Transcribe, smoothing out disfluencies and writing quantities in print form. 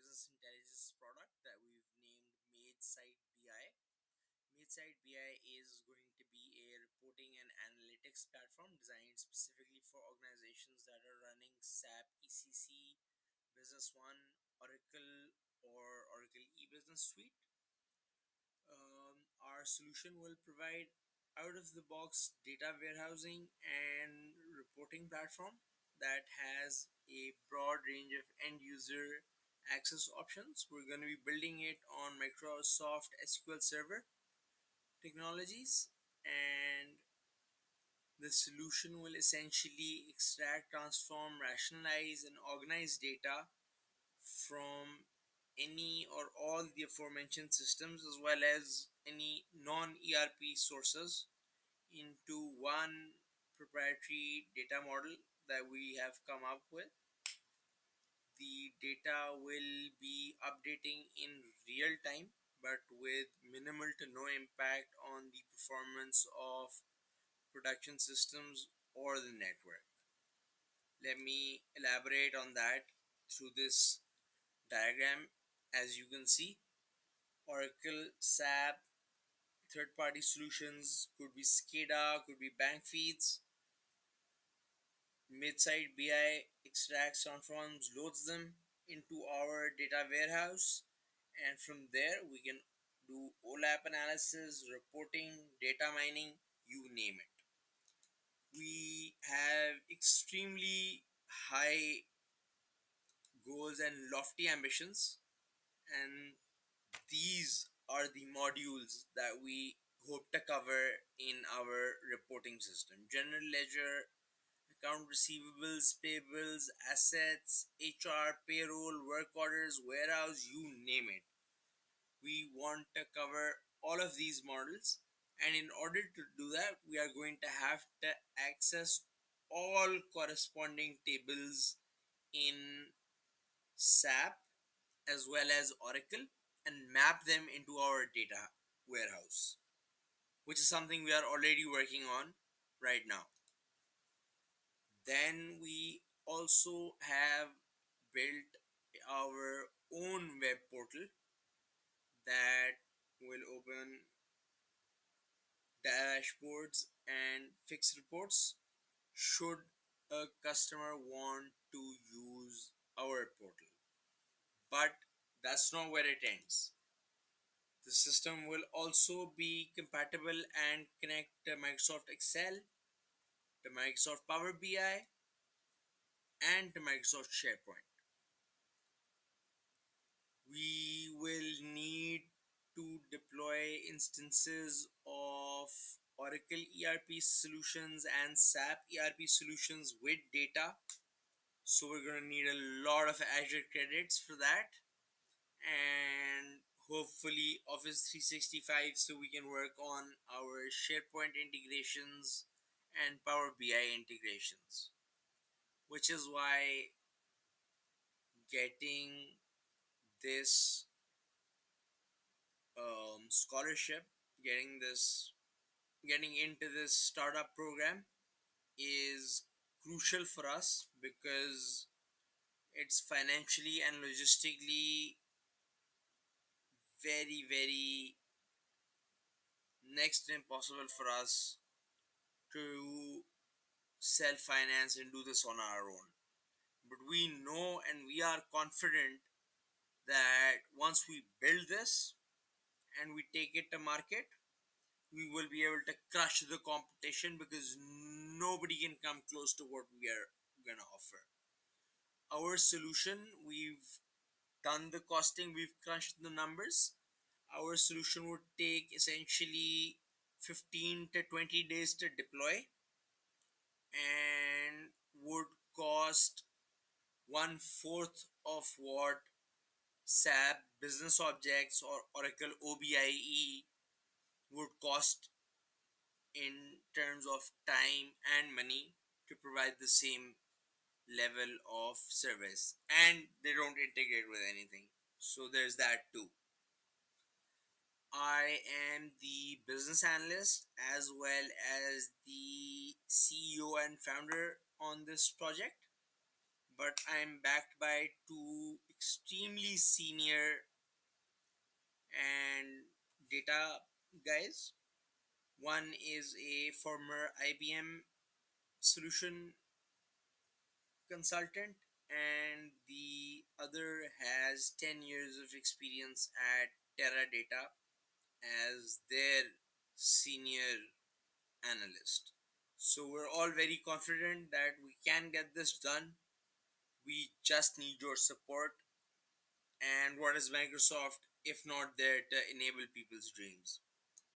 business intelligence product that we've named MAGESightBI. MAGESightBI is going to be a reporting and analytics platform designed specifically for organizations that are running SAP ECC, Business One, Oracle, or Oracle eBusiness Suite. Our solution will provide out of the box data warehousing and reporting platform that has a broad range of end user access options. We're going to be building it on Microsoft SQL Server technologies, and the solution will essentially extract, transform, rationalize, and organize data from any or all the aforementioned systems as well as any non ERP sources into one proprietary data model that we have come up with. The data will be updating in real time but with minimal to no impact on the performance of production systems or the network. Let me elaborate on that through this diagram. As you can see, Oracle, SAP, third party solutions could be SCADA, could be bank feeds. Midside BI extracts, transforms, loads them into our data warehouse, and from there we can do OLAP analysis, reporting, data mining, you name it. We have extremely high goals and lofty ambitions, and these are the modules that we hope to cover in our reporting system: general ledger, account receivables, payables, assets, HR, payroll, work orders, warehouse, you name it. We want to cover all of these models, and in order to do that, we are going to have to access all corresponding tables in SAP as well as Oracle and map them into our data warehouse, which is something we are already working on right now. Then we also have built our own web portal that will open dashboards and fix reports should a customer want to use our portal. But that's not where it ends. The system will also be compatible and connect to Microsoft Excel, to Microsoft Power BI, and to Microsoft SharePoint. We will need to deploy instances of Oracle ERP solutions and SAP ERP solutions with data. So we're going to need a lot of Azure credits for that, and hopefully Office 365 so we can work on our SharePoint integrations and Power BI integrations, which is why getting this scholarship, getting into this startup program is crucial for us because it's financially and logistically very, very next to impossible for us to self finance and do this on our own. But we know and we are confident that once we build this and we take it to market, we will be able to crush the competition because nobody can come close to what we are going to offer. Our solution, we've done the costing, we've crunched the numbers. Our solution would take essentially 15 to 20 days to deploy and would cost one fourth of what SAP Business Objects or Oracle OBIE would cost in terms of time and money to provide the same level of service, and they don't integrate with anything, so there's that too. I am the business analyst as well as the CEO and founder on this project, but I'm backed by two extremely senior and data guys. One is a former IBM solution consultant, and the other has 10 years of experience at Teradata as their senior analyst. So we're all very confident that we can get this done. We just need your support. And what is Microsoft if not there to enable people's dreams?